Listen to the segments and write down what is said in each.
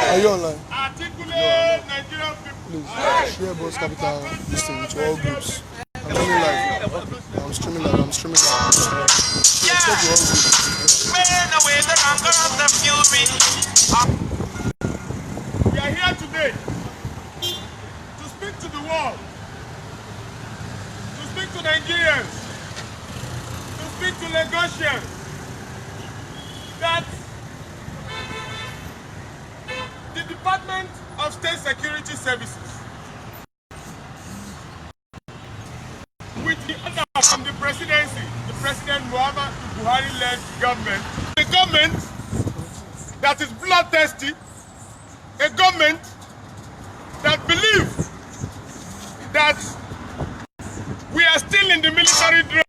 Are you online? Articulate Nigerian people. Please share Boss Capital this thing with all groups. I'm streaming live. I'm streaming live. Check the all groups. We are here today to speak to the world, to speak to Nigerians, to speak to Lagosians that the Department of State Security Services, with the order from the presidency, the President Muhammadu Buhari-led government, a government that is bloodthirsty, a government that believes that we are still in the military drill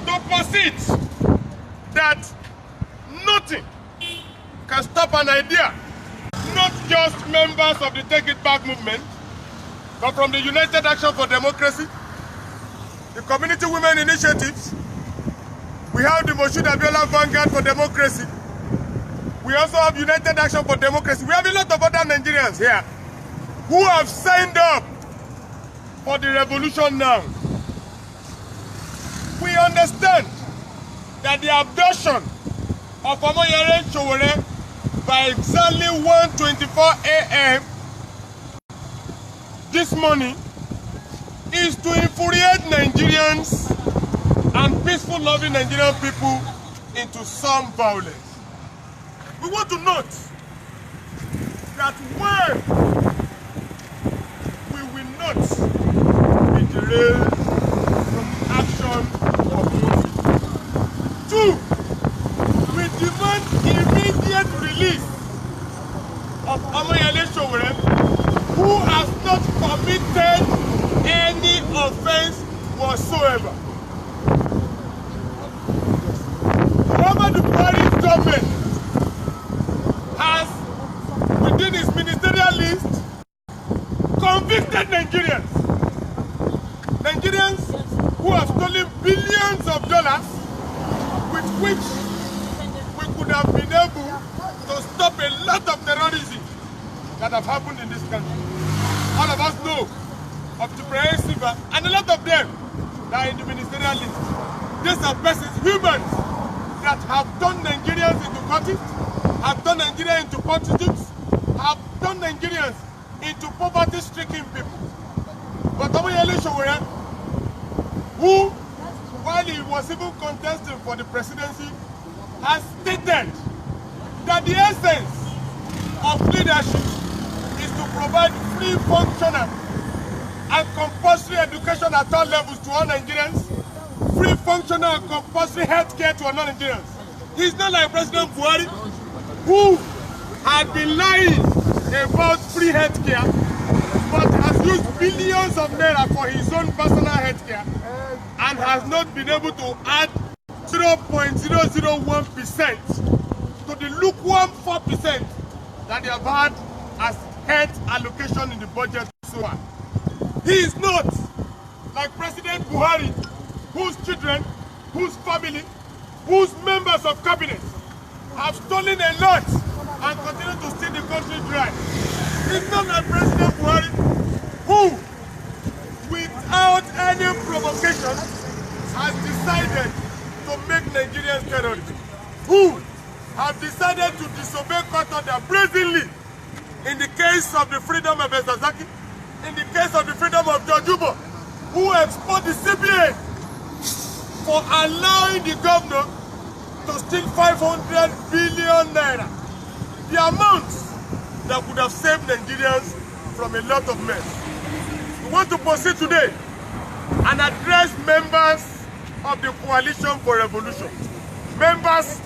to proceed, that nothing can stop an idea, not just members of the Take It Back movement, but from the United Action for Democracy, the Community Women Initiatives. We have the Moshood Abiola Vanguard for Democracy. We also have United Action for Democracy. We have a lot of other Nigerians here who have signed up for the revolution now. We understand that the abduction of Omoyele Sowore by exactly 1:24 a.m. this morning is to infuriate Nigerians and peaceful loving Nigerian people into some violence. We want to note that one, we will not be derailed from action of movement. Two, we demand immediate release of Omoyele Sowore, who has not committed any offense whatsoever. Muhammadu Buhari's government has, within its ministerial list, convicted Nigerians. Nigerians who have stolen billions of dollars with which we could have been able to stop a lot of terrorism that have happened in this country. All of us know of Tibrae Silva and a lot of them that are in the ministerial list. These are persons, humans, that have turned Nigerians into cultists, have turned Nigeria into prostitutes, have turned Nigerians into poverty-stricken people. But Omoyele Sowore, who, while he was even contesting for the presidency, has stated that the essence of leadership is to provide free, functional, and compulsory education at all levels to all Nigerians, free, functional, and compulsory health care to all Nigerians. He's not like President Buhari, who had been lying about free health care, but has used billions of naira for his own personal health care and has not been able to add 0.001% to the lukewarm 4% that they have had as health allocation in the budget so far. He is not like President Buhari, whose children, whose family, whose members of cabinet have stolen a lot and continue to steal the country dry. It's not like President Buhari, who, without any provocation, has decided to make Nigerians terrorists, who have decided to disobey court order brazenly in the case of the freedom of Ezazaki, in the case of the freedom of George Ubo, who exposed the CBA for allowing the governor to steal 500 billion naira, the amount that would have saved Nigerians from a lot of mess. We want to proceed today and address members of the Coalition for Revolution, members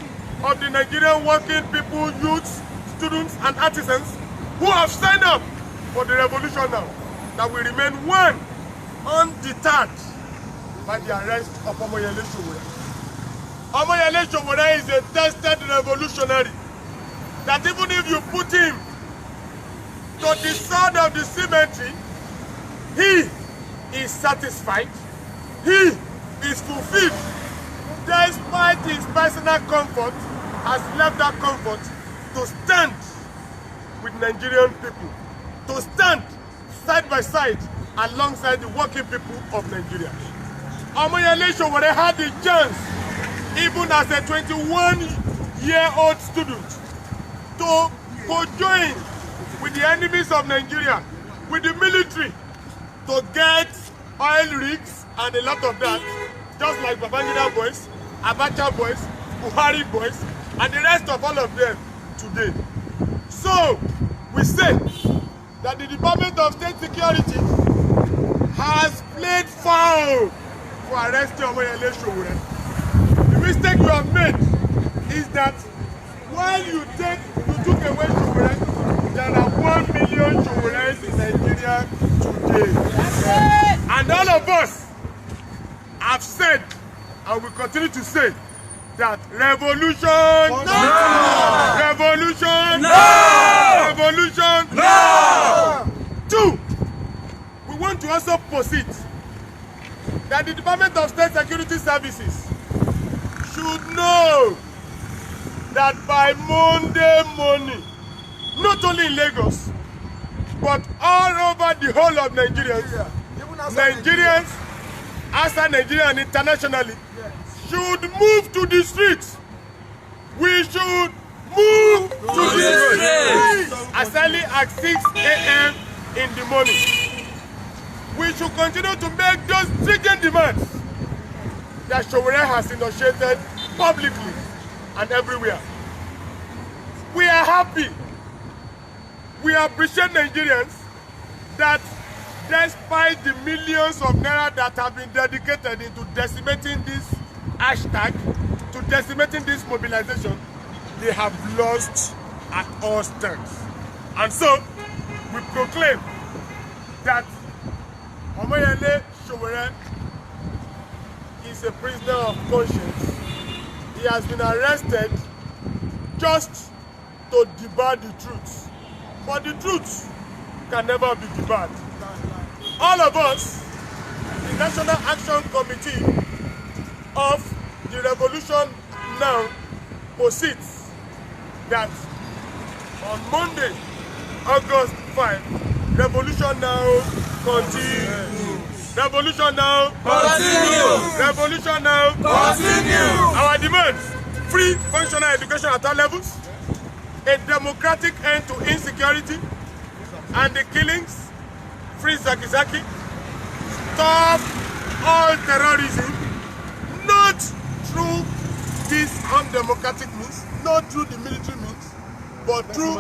of the Nigerian Working People Youth students and artisans who have signed up for the revolution now, that will remain one, undeterred by the arrest of Omoyele Sowore. Omoyele Sowore is a tested revolutionary that even if you put him to the side of the cemetery, he is satisfied, he is fulfilled, despite his personal comfort, has left that comfort to stand with Nigerian people, to stand side by side alongside the working people of Nigeria. Omoyele Sowore had the chance, even as a 21-year-old student, to co-join with the enemies of Nigeria, with the military, to get oil rigs and a lot of that, just like Babangida boys, Abacha boys, Buhari boys, and the rest of all of them today. So, we say that the Department of State Security has played foul for arresting Omoyele Sowore. The mistake you have made is that while you took away Sowore, there are 1 million Sowores in Nigeria today. And all of us have said, and will continue to say, that revolution, no! Revolution, no! Revolution, no! 2, we want to also posit that the Department of State Security Services should know that by Monday morning, not only in Lagos, but all over the whole of Nigeria, Nigerians, outside Nigeria and internationally, should move to the streets. We should move to the streets as early as 6 a.m. in the morning. We should continue to make those stringent demands that Sowore has initiated publicly and everywhere. We are happy. We appreciate Nigerians that despite the millions of naira that have been dedicated into decimating this hashtag, to decimating this mobilization, they have lost at all stands. And so, we proclaim that Omoyele Sowore is a prisoner of conscience. He has been arrested just to debar the truth. But the truth can never be debarred. All of us, the National Action Committee of the Revolution Now, posits that on Monday, August 5, Revolution Now continues. Revolution Now continues. Revolution Now continues. Our demands: free functional education at all levels, a democratic end to insecurity and the killings, free Zakizaki, stop all terrorism, not through these undemocratic means, not through the military means, but through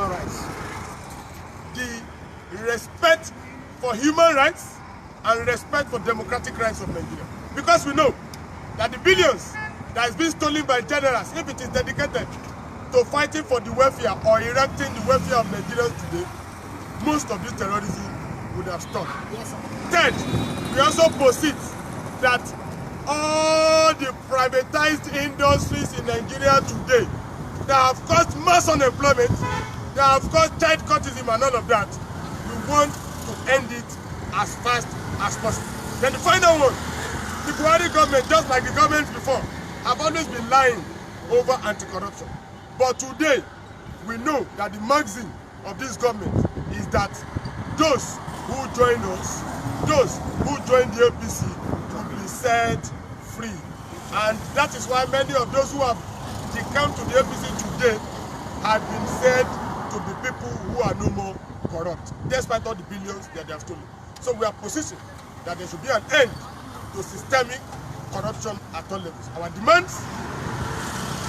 the respect for human rights and respect for democratic rights of Nigeria. Because we know that the billions that has been stolen by generals, if it is dedicated to fighting for the welfare or erecting the welfare of Nigerians today, most of this terrorism would have stopped. Yes, sir. Third, we also posit that all the privatized industries in Nigeria today that have caused mass unemployment, that have caused child courtism and all of that, we want to end it as fast as possible. Then the final one, the Buhari government, just like the governments before, have always been lying over anti-corruption. But today, we know that the maxim of this government is that those who join us, those who join the APC, will be set free. And that is why many of those who have come to the APC today have been said to be people who are no more corrupt, despite all the billions that they have stolen. So we are positioned that there should be an end to systemic corruption at all levels. Our demands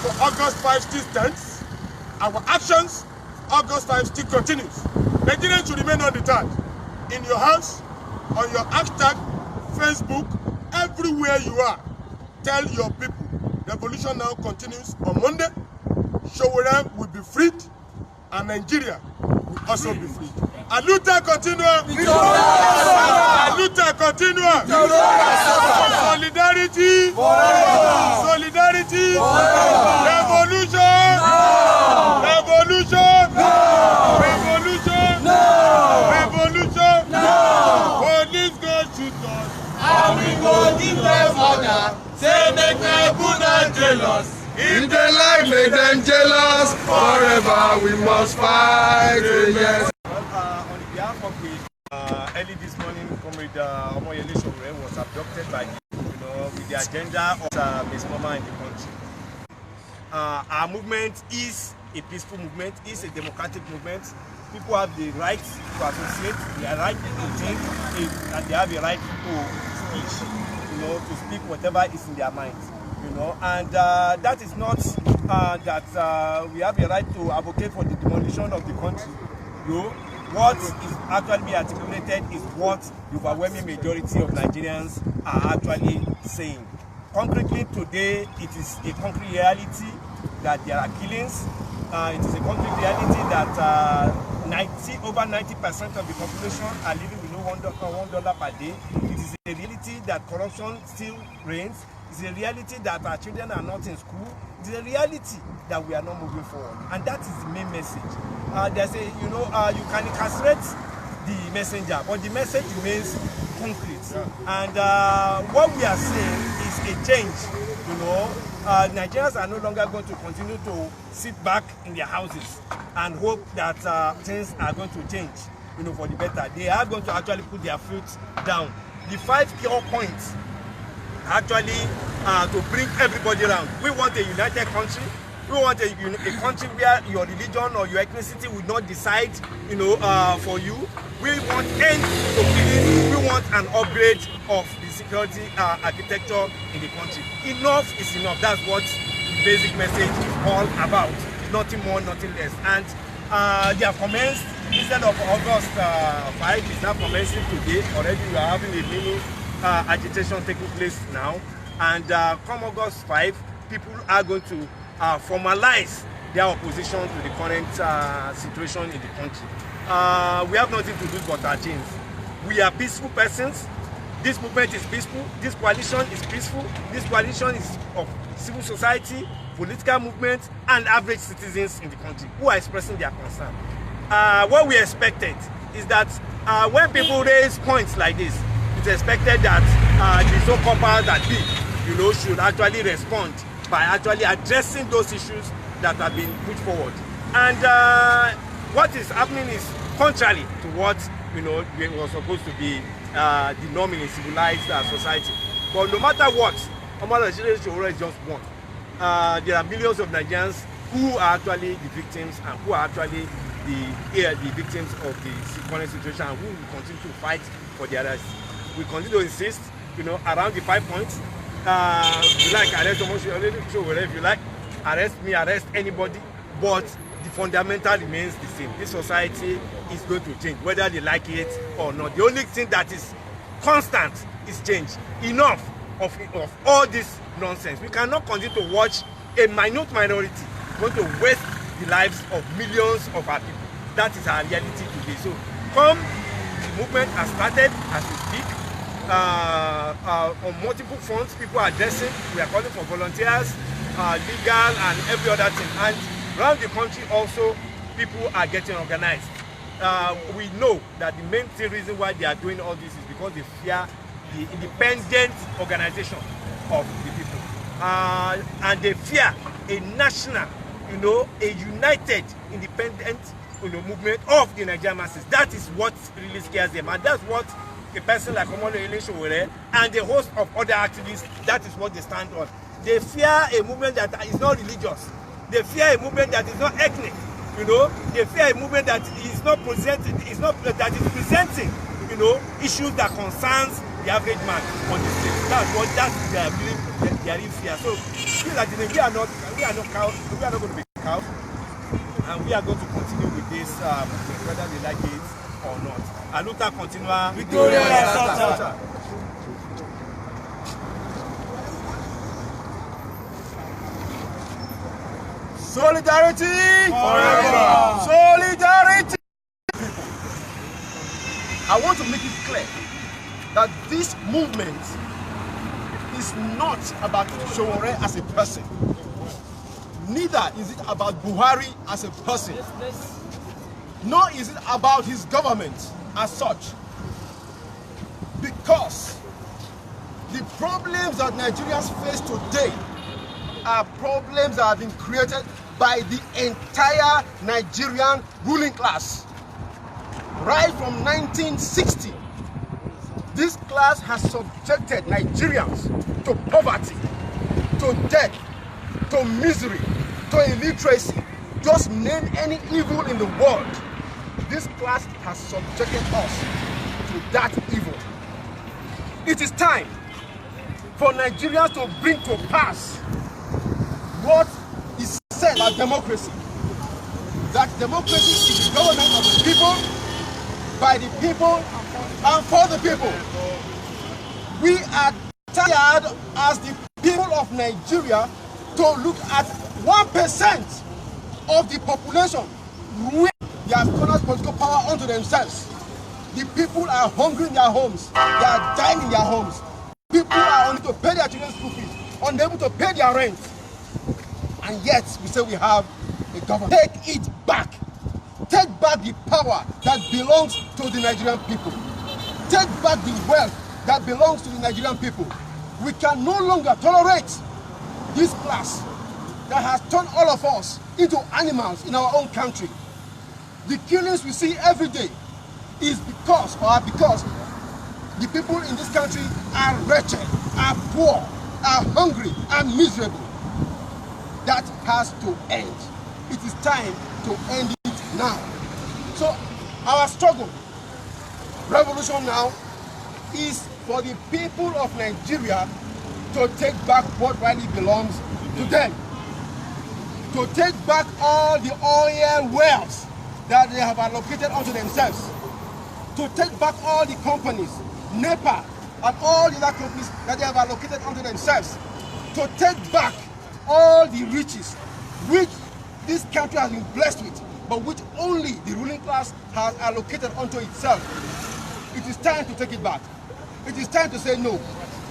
for August 5 still stands. Our actions, August 5 still continues. Nigerians should remain undeterred. In your house, on your hashtag, Facebook, everywhere you are, tell your people, Revolution Now continues on Monday. Sowore will be freed. and Nigeria will also be free. Aluta continua. Aluta continua. Solidarity. Solidarity. Revolution. Revolution. Revolution. Revolution. Police go shoot us. And we go give them order. Say make them good and jealous. If they like, make them jealous. Forever we must fight. Yes. On behalf of the early this morning, Comrade Omoyele Sowore was abducted by with the agenda of misnomer in the country. Our movement is a peaceful movement, is a democratic movement. People have the right to associate, they are right to think, and they have the right to speak, to speak whatever is in their minds. And that is not that we have a right to advocate for the demolition of the country. What is actually being articulated is what the overwhelming majority of Nigerians are actually saying. Concretely today, it is a concrete reality that there are killings. It is a concrete reality that over 90% of the population are living below $1 per day. It is a reality that corruption still reigns. It's a reality that our children are not in school. It's a reality that we are not moving forward, and that is the main message. There's a, you can incarcerate the messenger, but the message remains concrete. And what we are seeing is a change. Nigerians are no longer going to continue to sit back in their houses and hope that things are going to change, for the better. They are going to actually put their foot down. The 5 core points actually to bring everybody around. We want a united country. We want a country where your religion or your ethnicity will not decide, for you. We want end to killing. We want an upgrade of the security architecture in the country. Enough is enough. That's what the basic message is all about. Nothing more, nothing less. And they have commenced, instead of August 5, it's now commencing today. Already we are having a mini agitation taking place now, and come August 5, people are going to formalize their opposition to the current situation in the country. We have nothing to lose but our chains. We are peaceful persons. This movement is peaceful. This coalition is peaceful. This coalition is of civil society, political movements, and average citizens in the country who are expressing their concern. What we expected is that when people raise points like this, it's expected that the so-called powers that be, should actually respond by actually addressing those issues that have been put forward. And what is happening is contrary to what was supposed to be the norm in a civilized society. But no matter what, Omoyele Sowore is just one. There are millions of Nigerians who are actually the victims and who are actually the victims of the current situation, and who will continue to fight for their rights. We continue to insist, around the 5 points. You like arrest Omoyele Sowore, if you like, arrest me, arrest anybody, but the fundamental remains the same. This society is going to change, whether they like it or not. The only thing that is constant is change. Enough of all this nonsense. We cannot continue to watch a minute minority going to waste the lives of millions of our people. That is our reality today. So come, the movement has started as we speak. On multiple fronts, people are addressing. We are calling for volunteers, legal and every other thing. And around the country also, people are getting organized. We know that the main reason why they are doing all this is because they fear the independent organization of the people. And they fear a national, a united, independent movement of the Nigerian masses. That is what really scares them. And that's what a person like Omoyele Sowore and a host of other activists, that is what they stand on. They fear a movement that is not religious. They fear a movement that is not ethnic. They fear a movement that is not presenting, that is presenting, issues that concerns the average man on the street. That's they are really fear. So we are not cows. We are not going to be cows, and we are going to continue with this movement, whether they like it or not. Aluta continua. Victoria Exalta. Solidarity Forever. Solidarity. I want to make it clear that this movement is not about Sowore as a person. Neither is it about Buhari as a person. Nor is it about his government as such. Because the problems that Nigerians face today are problems that have been created by the entire Nigerian ruling class. Right from 1960, this class has subjected Nigerians to poverty, to death, to misery, to illiteracy. Just name any evil in the world. This class has subjected us to that evil. It is time for Nigerians to bring to pass what is said about democracy. That democracy is the government of the people, by the people, and for the people. We are tired as the people of Nigeria to look at 1% of the population where they have cornered political power onto themselves. The people are hungry in their homes. They are dying in their homes. People are unable to pay their children's school fees, unable to pay their rent. And yet we say we have a government. Take it back. Take back the power that belongs to the Nigerian people. Take back the wealth that belongs to the Nigerian people. We can no longer tolerate this class that has turned all of us into animals in our own country. The killings we see every day is because the people in this country are wretched, are poor, are hungry, and miserable. That has to end. It is time to end it now. So our struggle, revolution now, is for the people of Nigeria to take back what rightly belongs to them. To take back all the oil wells that they have allocated onto themselves. To take back all the companies, NEPA, and all the other companies that they have allocated onto themselves. To take back all the riches which this country has been blessed with, but which only the ruling class has allocated onto itself. It is time to take it back. It is time to say no.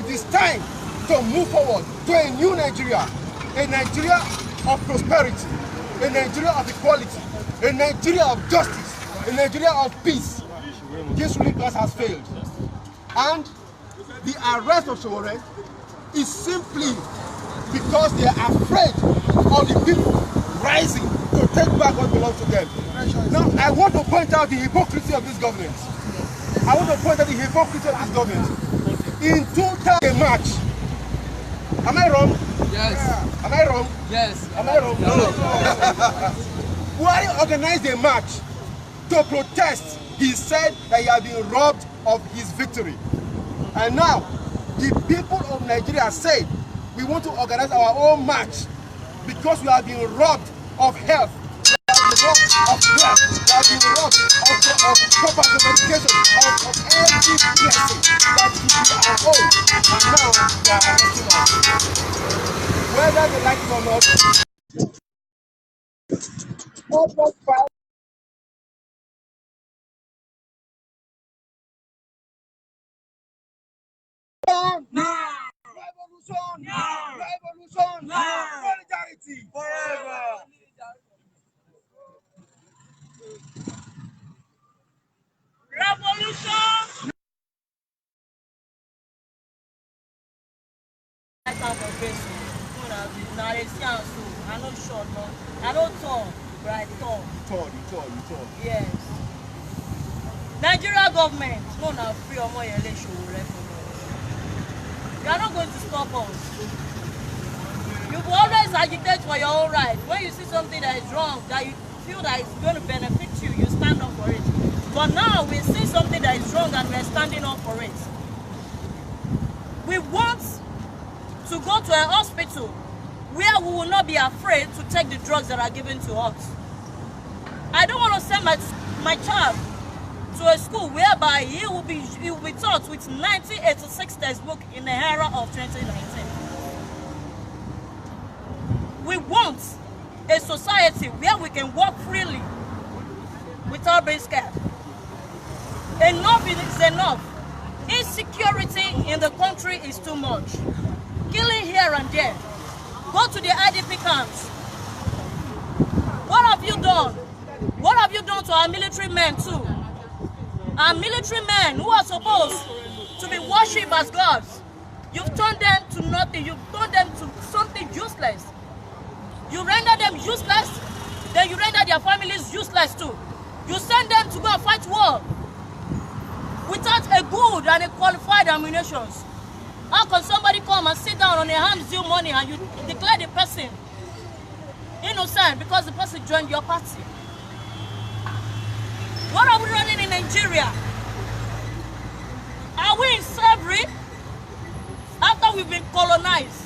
It is time to move forward to a new Nigeria, a Nigeria of prosperity, a Nigeria of equality, a Nigeria of justice, a Nigeria of peace. This ruling class has failed. And the arrest of Sowore is simply because they are afraid of the people rising to take back what belongs to them. Now, I want to point out the hypocrisy of this government. I want to point out the hypocrisy of this government. In 2000 March, am I wrong? Yes. Am I wrong? Yes. Am I wrong? No. Buhari organized a march to protest. He said that he had been robbed of his victory. And now, the people of Nigeria said, we want to organize our own march because we have been robbed of health, we have been robbed of wealth, we have been robbed of proper education, of every blessing that should be our own. And now they are arresting us. Whether they like it or not, almost 5. Revolution! Revolution! Solidarity! Forever! Revolution! I know short, no. I know tall, but I tall. You tall. Yes. Nigeria government, no, now free or more election. You are not going to stop us. You will always agitate for your own right. When you see something that is wrong, that you feel that it's going to benefit you, you stand up for it. But now we see something that is wrong and we're standing up for it. We want to go to a hospital where we will not be afraid to take the drugs that are given to us. I don't want to send my child to a school whereby he will be taught with 1986 textbook in the era of 2019. We want a society where we can walk freely without being scared. Enough is enough. Insecurity in the country is too much. Killing here and there. Go to the IDP camps. What have you done? What have you done to our military men too? Our military men who are supposed to be worshipped as gods. You've turned them to nothing. You've turned them to something useless. You render them useless, then you render their families useless too. You send them to go and fight war without a good and a qualified ammunition. How can somebody come and sit down on a harm's due money and you declare the person innocent because the person joined your party? What are we running in Nigeria? Are we in slavery after we've been colonized?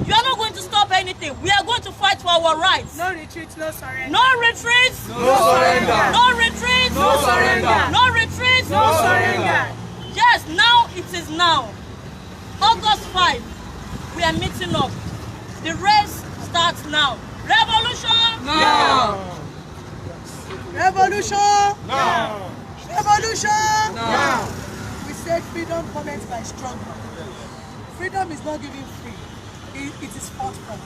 You are not going to stop anything. We are going to fight for our rights. No retreat, no surrender. No retreat. No surrender. No retreat. No surrender. No retreat. No surrender. Yes, now it is now. August 5, we are meeting up. The race starts now. Revolution! Now. Revolution! Now. Revolution! Now. We said freedom comments by struggle. Freedom is not given free. It is fought for.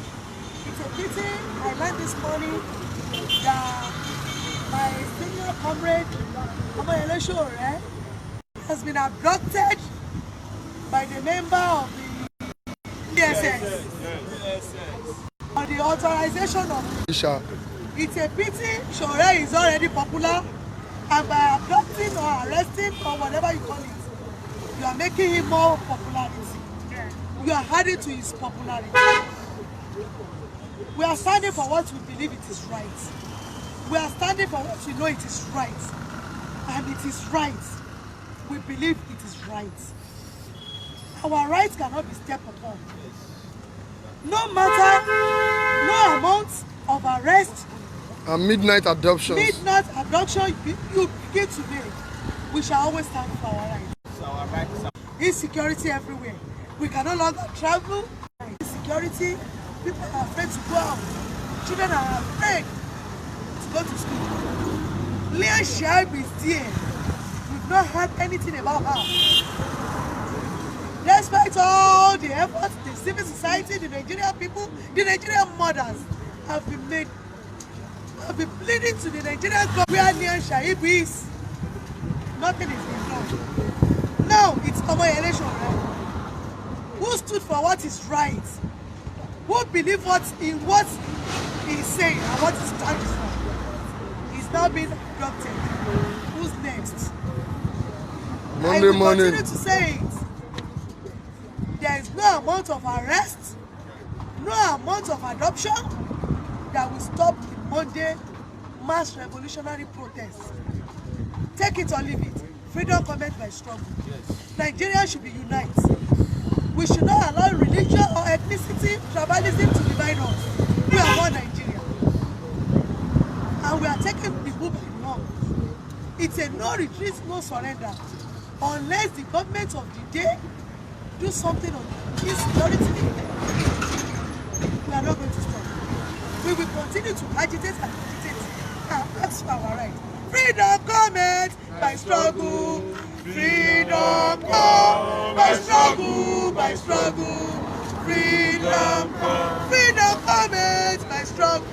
It's a pity I learned this morning that my senior comrade, Omoyele Sowore, has been abducted by the member of the DSS on the authorization of. It's a pity Sowore is already popular, and by abducting or arresting or whatever you call it, you are making him more popularity. You are adding to his popularity. We are standing for what we believe it is right. We are standing for what we know it is right. And it is right. We believe it is right. Our rights cannot be stepped upon. No matter, no amount of arrest And midnight adoptions. midnight abduction you begin to make, we shall always stand for our rights. Insecurity everywhere. We can no longer travel. Insecurity, people are afraid to go out. Children are afraid to go to school. Leah Shaib is there. We've not heard anything about her. Despite all the efforts, the civil society, the Nigerian people, the Nigerian mothers have been pleading to the Nigerian government where Leah Shaib is. Nothing is being done. Now it's Omoyele Sowore, who stood for what is right, who believe in what he's saying and what he stands for. He's now being abducted. Who's next? I will continue to say it. There is no amount of arrest, no amount of adoption that will stop the Monday mass revolutionary protest. Take it or leave it. Freedom comment by struggle. Nigeria should be united. We should not allow religion or ethnicity, tribalism to divide us. We are one Nigeria. And we are taking the book by the law. It's a no retreat, no surrender. Unless the government of the day do something on insecurity, we are not going to stop. We will continue to agitate and ask for our right. Freedom comment by struggle. Freedom come by struggle, by struggle. Freedom come. Freedom comment by struggle.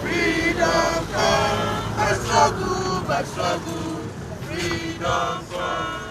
Freedom come by struggle, by struggle. Freedom come.